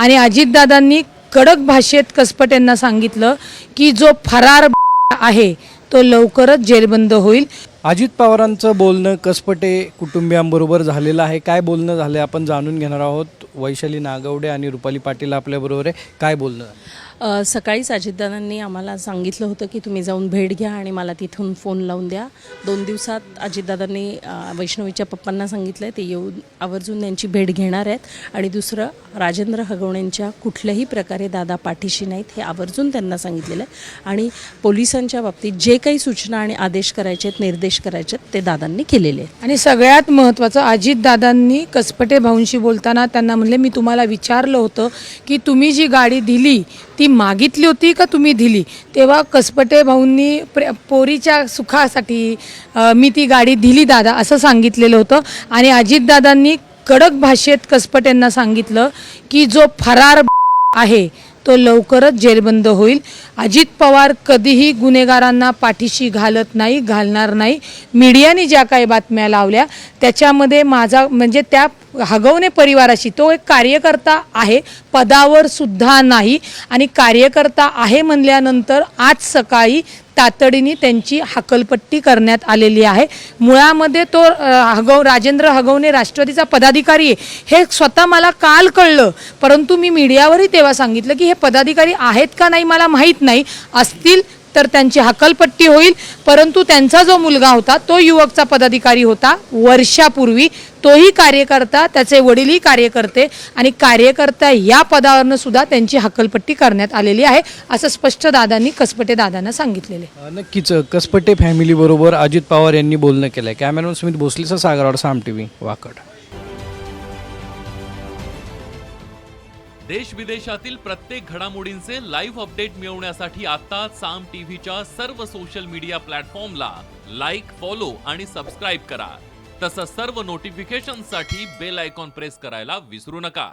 आणि अजितदादांनी कडक भाषेत कसपट यांना सांगितलं की जो फरार आहे तो लवकरच जेरबंद होईल। अजित पवारांचं बोलणं कसपटे कुटुंबियांबरोबर झालेलं आहे। काय बोलणं झालं आपण जाणून घेणार आहोत। वैशाली नागवडे आणि रुपाली पाटील आपल्याबरोबर आहे। काय बोलणं? सकाळीच अजितदादांनी आम्हाला सांगितलं होतं की तुम्ही जाऊन भेट घ्या आणि मला तिथून फोन लावून द्या। 2 दिवसात अजितदादांनी वैष्णवीच्या पप्पांना सांगितलं ते येऊन आवर्जून त्यांची भेट घेणार आहेत। आणि दुसरं, राजेंद्र हगवणेंच्या कुठल्याही प्रकारे दादा पाठीशी नाहीत हे आवर्जून त्यांना सांगितलेलं आहे। आणि पोलिसांच्या बाबतीत जे काही सूचना आणि आदेश करायचे आहेत, निर्देश करायचे आहेत, ते दादांनी केलेले आहेत। आणि सगळ्यात महत्त्वाचं, अजितदादांनी कसपटे भाऊंशी बोलताना त्यांना म्हणले मी तुम्हाला विचारलं होतं की तुम्ही जी गाडी दिली ती मागितली होती का तुम्ही दिली? तेव्हा कसपटे भाऊंनी पोरीच्या सुखासाठी मी ती गाडी दिली दादा असं सांगितलेलं होतं। आणि अजितदादांनी कडक भाषेत कसपट यांना सांगितलं की जो फरार आहे तो लवकरच जेरबंद होईल। अजित पवार कधीही गुन्हेगारांना पाठीशी घालत नाही, घालणार नाही। मीडियाने ज्या काही बातम्या लावल्या त्याच्यामध्ये माझा म्हणजे त्या हगवणे परिवाराशी, तो एक कार्यकर्ता आहे, पदावर सुद्धा नाही। आणि कार्यकर्ता आहे म्हणल्यानंतर आज सकाळी तातडीने त्यांची हकलपट्टी करण्यात आलेली आहे। मुळामध्ये तो राजेंद्र हगवणे राष्ट्रवादीचा पदाधिकारी आहे हे स्वतः मला काल कळलं, परंतु मी मीडियावरही तेव्हा सांगितलं की हे पदाधिकारी आहेत का नाही मला माहीत नाही, असतील तर त्यांची हकलपट्टी होईल। परंतु त्यांचा जो मुलगा होता तो युवकचा पदाधिकारी होता वर्षापूर्वी, तोही कार्यकर्ता, त्याचे वडीलही कार्यकर्ते, आणि कार्यकर्ता या पदावरनं सुद्धा त्यांची हकलपट्टी करण्यात आलेली आहे असं स्पष्ट दादांनी कसपटे दादांना सांगितलेले। नक्कीच कसपटे फॅमिली बरोबर अजित पवार यांनी बोलणं केलंय। कॅमेरामन सुमित भोसलेचा सागरवाड, साम टीव्ही, वाकड। देश विदेशातील प्रत्येक घडामोडींचे लाईव्ह अपडेट मिळवण्यासाठी आता साम टीव्हीच्या सर्व सोशल मीडिया प्लॅटफॉर्मला लाईक, फॉलो आणि सबस्क्राईब करा। तसंच सर्व नोटिफिकेशनसाठी बेल आयकॉन प्रेस करायला विसरू नका।